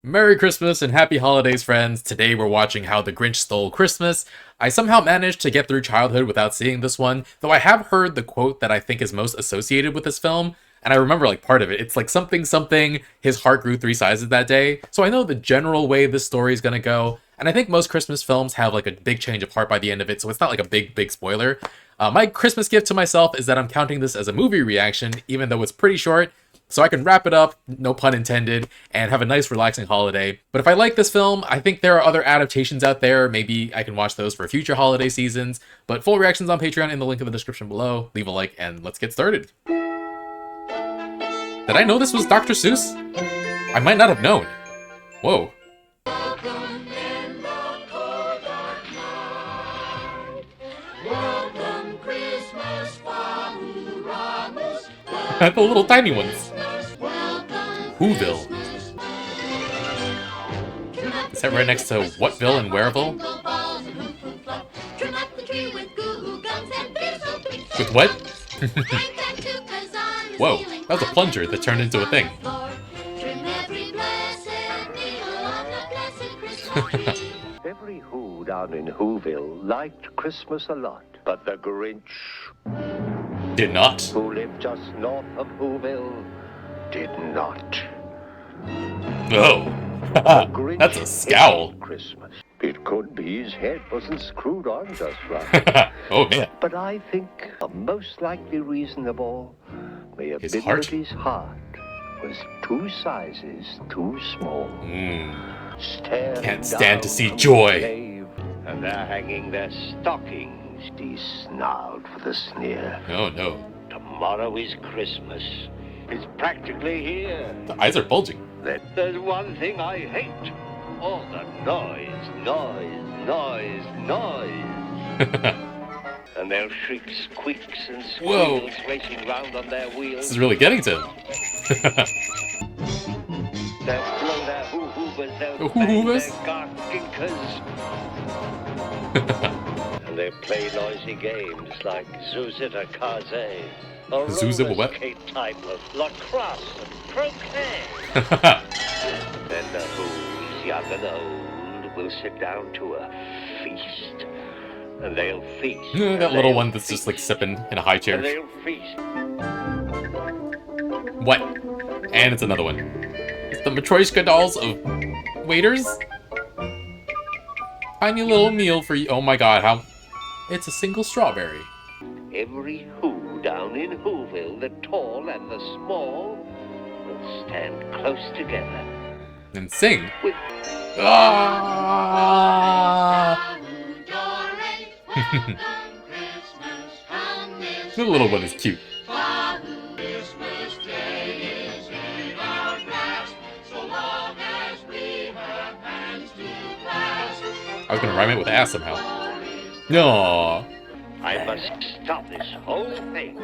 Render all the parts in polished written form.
Merry Christmas and Happy Holidays, friends. Today we're watching How the Grinch Stole Christmas. I somehow managed to get through childhood without seeing this one, though I have heard the quote that I think is most associated with this film, and I remember like part of it. It's like something something, his heart grew 3 sizes that day. So I know the general way this story is gonna go, and I think most Christmas films have like a big change of heart by the end of it, so it's not like a big spoiler. My Christmas gift to myself is that I'm counting this as a movie reaction, even though it's pretty short, so I can wrap it up, no pun intended, and have a nice relaxing holiday. But if I like this film, I think there are other adaptations out there. Maybe I can watch those for future holiday seasons. But full reactions on Patreon in the link in the description below. Leave a like and let's get started. Did I know this was Dr. Seuss? I might not have known. Whoa. The little tiny ones. Whoville. Is that right next to Whatville and Whereville? With what? Whoa, that was a plunger that turned into a thing. Every Who down in Whoville liked Christmas a lot, but the Grinch did not. Who lived just north of Whoville did not. Oh, that's a scowl. Christmas. It could be his head wasn't screwed on just right. Oh yeah. But I think the most likely reason of all may have been heart? that his heart was 2 sizes too small. Can't stand to see joy. Cave, and they're hanging their stockings. He snarled with a sneer. Oh no. Tomorrow is Christmas. It's practically here. The eyes are bulging. There's one thing I hate. All the noise. And they'll shriek squeaks and squeals racing round on their wheels. This is really getting to him. They'll blow their hoo-hoovers, they'll The bang hoo-hoovers? their garkinkers. And they play noisy games like Zuzita Kaze, a Zuzita what? roller skate type of lacrosse and croquet. Then the Who's, young and old, will sit down to a feast. And they'll feast. That little one that's just like sipping in a high chair. And they'll feast. What? And it's another one. It's the Matryoshka dolls of waiters? Tiny little meal for you. Oh my god, how... It's a single strawberry. Every Who down in Whoville, the tall and the small, will stand close together. And sing. With Ah! The little one is cute. I was gonna rhyme it with ass somehow. No. I must stop this whole thing.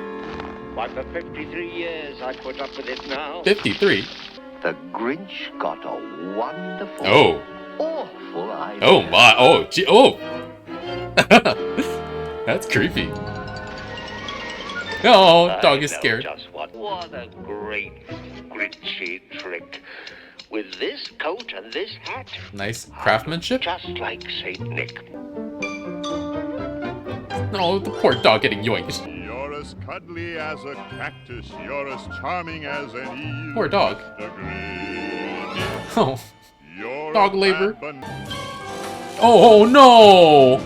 Why, for 53 years I put up with it now. 53. The Grinch got a wonderful, awful idea. Oh my. Oh, gee. Oh. That's creepy. Oh, dog is scared. Just what a great Grinchy trick. With this coat and this hat. Nice craftsmanship. Just like Saint Nick. Oh, the poor dog getting yoinked. You're as cuddly as a cactus. You're as charming as an eel. Poor dog. Mr. Grinch. Oh, You're dog a labor. bad bun- Oh no!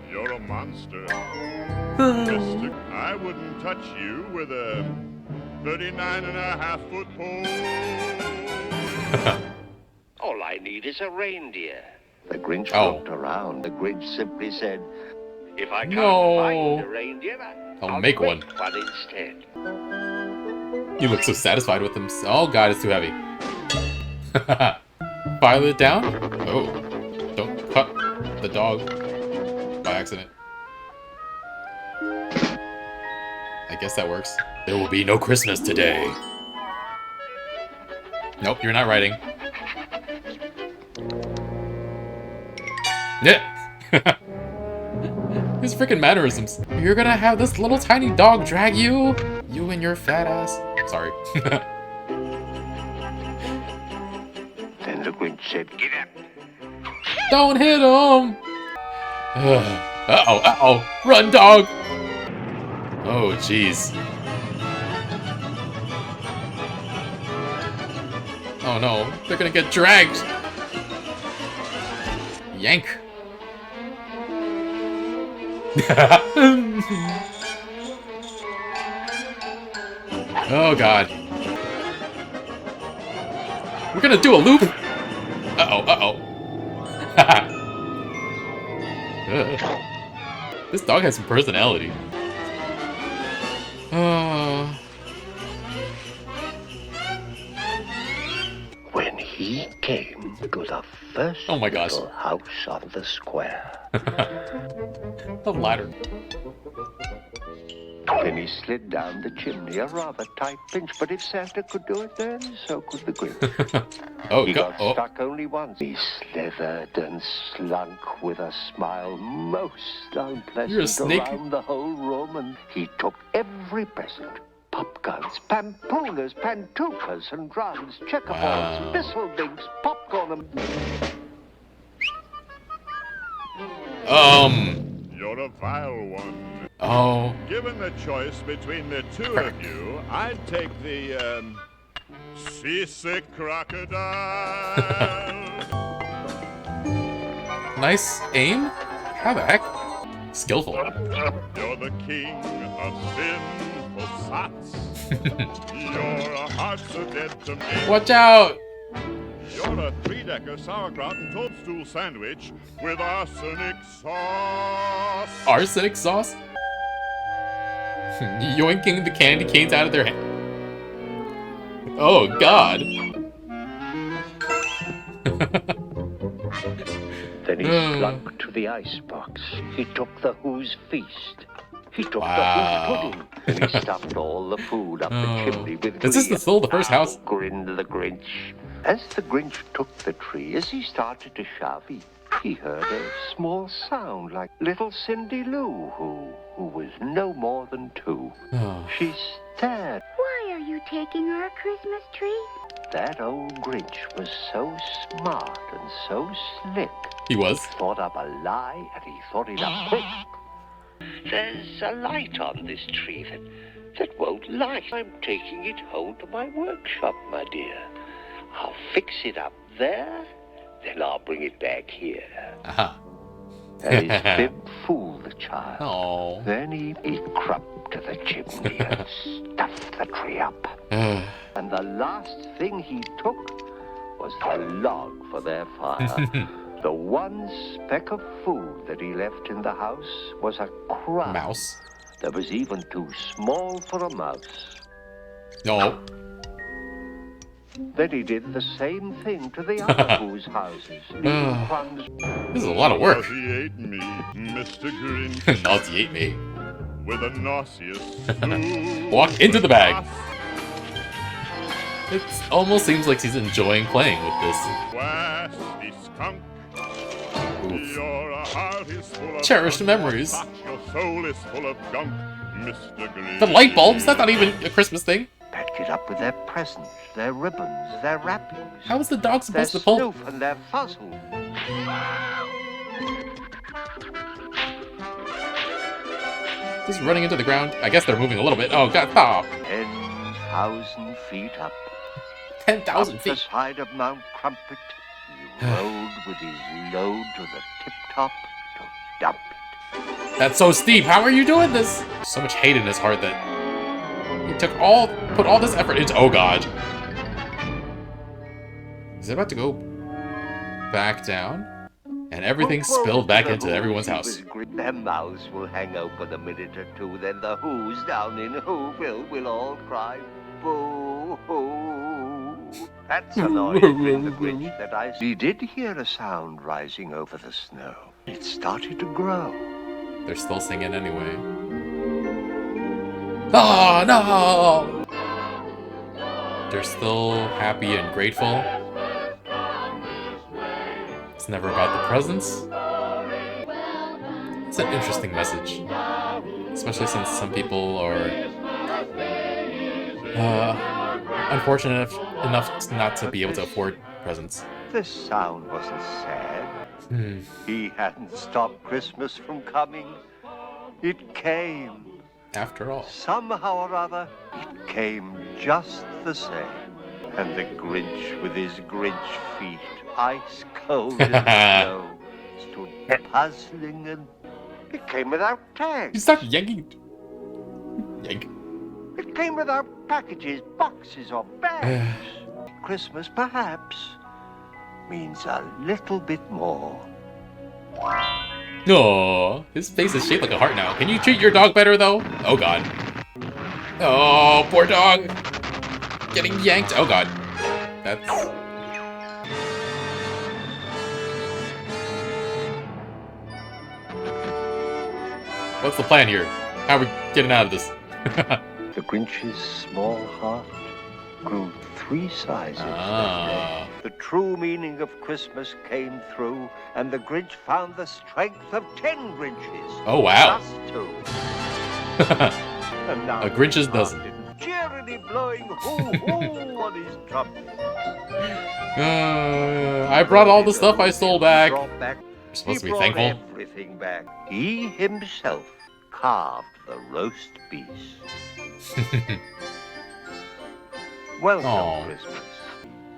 You're a monster. Mr. I wouldn't touch you with a 39.5-foot pole. All I need is a reindeer. The Grinch looked around. The Grinch simply said, if I can't find a reindeer, I'll make one instead. You look so satisfied with him. Oh god, it's too heavy. File it down? Oh. Don't cut the dog by accident. I guess that works. There will be no Christmas today. Nope, you're not writing. Yeah. His freaking mannerisms. You're gonna have this little tiny dog drag you? You and your fat ass. Sorry. The Grinch said, "Get up." Don't hit him! Uh-oh, uh-oh. Run, dog! Oh, jeez. Oh no, they're gonna get dragged! Yank! Oh god. We're gonna do a loop! Uh-oh, uh-oh. This dog has some personality. When he came to the first Oh my gosh. little house on the square, The ladder. then he slid down the chimney, a rather tight pinch. But if Santa could do it, then so could the Grinch. Oh, He god. got stuck only once. He slithered and slunk with a smile most unpleasant You're a snake. around the whole room, and he took every present. Pop guns, pampooners, pantookas, and drums, checkerboards, Wow. bistle-binks, popcorn, and... You're a vile one. Oh. Given the choice between the two of you, I'd take the, seasick crocodile. Nice aim? How the heck? Skillful. You're the king of sinful sots. You're a heart so dead to me. Watch out! You're a three-decker sauerkraut and toadstool sandwich with arsenic sauce. Arsenic sauce? Yoinking the candy canes out of their hand. Oh god. Then he slunk to the icebox. He took the Who's feast. He took Wow. the Who's pudding. And he stuffed all the food up the chimney with Is this glee. still the first house? Grinned the Grinch. As the Grinch took the tree, as he started to shove, he heard a small sound like little Cindy Lou, who was no more than 2. Oh. She stared. Why are you taking our Christmas tree? That old Grinch was so smart and so slick. He was. Thought up a lie, and he thought it up quick. There's a light on this tree that won't light. I'm taking it home to my workshop, my dear. I'll fix it up there, then I'll bring it back here. Aha. And his fib fooled the child. Oh. Then he crept to the chimney and stuffed the tree up. And the last thing he took was the log for their fire. The one speck of food that he left in the house was a crumb Mouse. that was even too small for a mouse. No. Then he did the same thing to the other Who's houses, leaving crumbs. This is a lot of work. Nauseate me, Mr. Grinch, Nauseate me. with a nauseous stew. Walk into the bag. It almost seems like he's enjoying playing with this. Wasty skunk. Oof. Your heart is full of Cherished gunk, memories. but your soul is full of gunk, Mr. Grinch. The light bulbs? That's not even a Christmas thing. Packed it up with their presents, their ribbons, their wrappings, How is the dog their supposed to pull? snoof and their fuzzle. Just running into the ground. I guess they're moving a little bit. Oh god, stop. 10,000 feet up. 10,000 Up the feet. side of Mount Crumpet, he rode with his load to the tip-top to dump it. That's so steep. How are you doing this? So much hate in his heart that he put all this effort into. Oh god. Is it about to go back down? And everything spilled back into everyone's house. Their mouths will hang open a minute or two, then the Who's down in Whoville will all cry, boo-hoo. That's annoying the Grinch that I... He did hear a sound rising over the snow. It started to grow. They're still singing anyway. Oh no! They're still happy and grateful. It's never about the presents. It's an interesting message. Especially since some people are unfortunate enough not to be able to afford presents. the sound wasn't sad. He hadn't stopped Christmas from coming. It came. After all. Somehow or other, it came just the same. And the Grinch with his Grinch feet, ice cold in the snow, stood puzzling, and it came without tags. Stop yanking. Yank. It came without packages, boxes, or bags. Christmas, perhaps, means a little bit more. No, his face is shaped like a heart now. Can you treat your dog better, though? Oh, God. Oh, poor dog. Getting yanked. Oh, God. That's... What's the plan here? How are we getting out of this? The Grinch's small heart grew 3 sizes that day. The true meaning of Christmas came through, and the Grinch found the strength of 10 Grinches. Oh, wow. Just 2. And now A Grinch's dozen. Cheerily blowing hoo-hoo on his trumpet. I brought all the stuff I stole back. You're supposed to be thankful. Everything back. He himself carved the roast beast. Welcome, Aw. Christmas.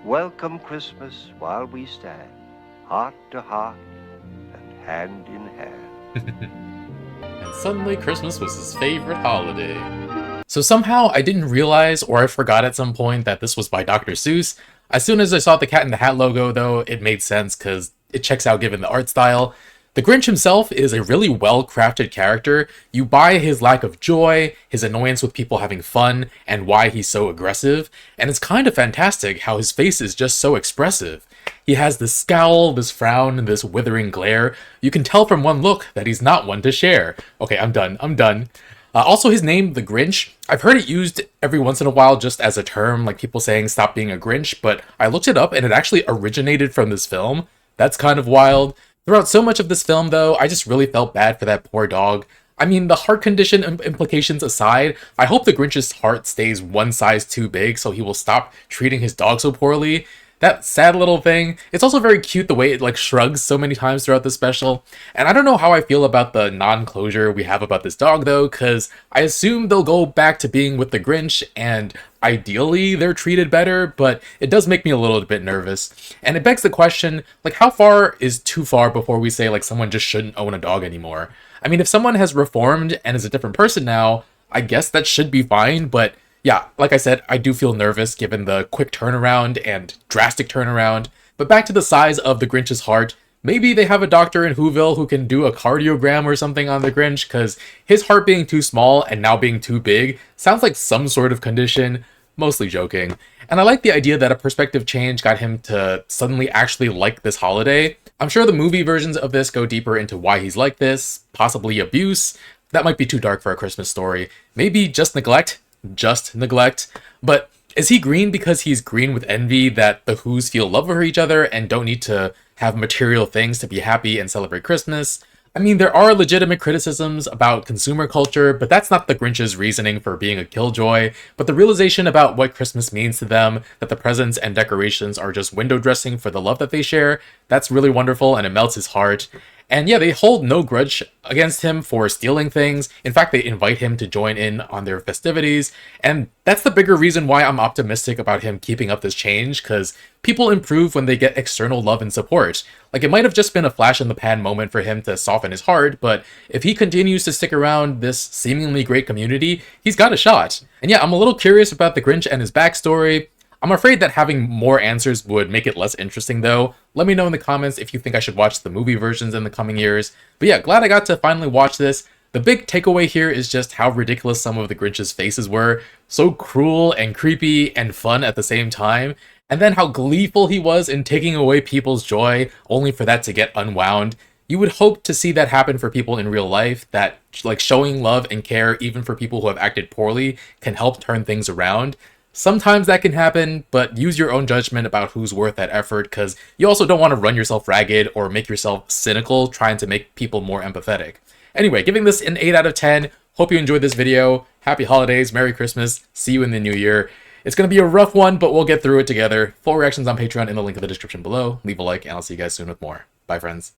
Welcome, Christmas, while we stand, heart to heart and hand in hand. And suddenly Christmas was his favorite holiday. So somehow I didn't realize, or I forgot at some point, that this was by Dr. Seuss. As soon as I saw the Cat in the Hat logo, though, it made sense because it checks out given the art style. The Grinch himself is a really well-crafted character. You buy his lack of joy, his annoyance with people having fun, and why he's so aggressive. And it's kind of fantastic how his face is just so expressive. He has this scowl, this frown, and this withering glare. You can tell from one look that he's not one to share. Okay, I'm done. Also, his name, the Grinch, I've heard it used every once in a while just as a term, like people saying stop being a Grinch, but I looked it up and it actually originated from this film. That's kind of wild. Throughout so much of this film, though, I just really felt bad for that poor dog. I mean, the heart condition implications aside, I hope the Grinch's heart stays one size too big so he will stop treating his dog so poorly. That sad little thing. It's also very cute the way it like shrugs so many times throughout the special. And I don't know how I feel about the non-closure we have about this dog though, because I assume they'll go back to being with the Grinch and ideally they're treated better, but it does make me a little bit nervous. And it begs the question, like how far is too far before we say like someone just shouldn't own a dog anymore? I mean, if someone has reformed and is a different person now, I guess that should be fine, but yeah, like I said, I do feel nervous given the quick turnaround and drastic turnaround. But back to the size of the Grinch's heart, maybe they have a doctor in Whoville who can do a cardiogram or something on the Grinch, because his heart being too small and now being too big sounds like some sort of condition, mostly joking. And I like the idea that a perspective change got him to suddenly actually like this holiday. I'm sure the movie versions of this go deeper into why he's like this, possibly abuse. That might be too dark for a Christmas story. Maybe just neglect. But is he green because he's green with envy that the Whos feel love for each other and don't need to have material things to be happy and celebrate Christmas? I mean, there are legitimate criticisms about consumer culture, but that's not the Grinch's reasoning for being a killjoy, but the realization about what Christmas means to them, that the presents and decorations are just window dressing for the love that they share, that's really wonderful and it melts his heart. And yeah, they hold no grudge against him for stealing things. In fact, they invite him to join in on their festivities. And that's the bigger reason why I'm optimistic about him keeping up this change, because people improve when they get external love and support. Like, it might have just been a flash in the pan moment for him to soften his heart, but if he continues to stick around this seemingly great community, he's got a shot. And yeah, I'm a little curious about the Grinch and his backstory. I'm afraid that having more answers would make it less interesting though. Let me know in the comments if you think I should watch the movie versions in the coming years. But yeah, glad I got to finally watch this. The big takeaway here is just how ridiculous some of the Grinch's faces were. So cruel and creepy and fun at the same time. And then how gleeful he was in taking away people's joy, only for that to get unwound. You would hope to see that happen for people in real life, that like showing love and care even for people who have acted poorly can help turn things around. Sometimes that can happen, but use your own judgment about who's worth that effort, because you also don't want to run yourself ragged or make yourself cynical trying to make people more empathetic. Anyway, giving this an 8 out of 10. Hope you enjoyed this video. Happy holidays, Merry Christmas, see you in the new year. It's going to be a rough one, but we'll get through it together. Full reactions on Patreon in the link in the description below. Leave a like, and I'll see you guys soon with more. Bye, friends.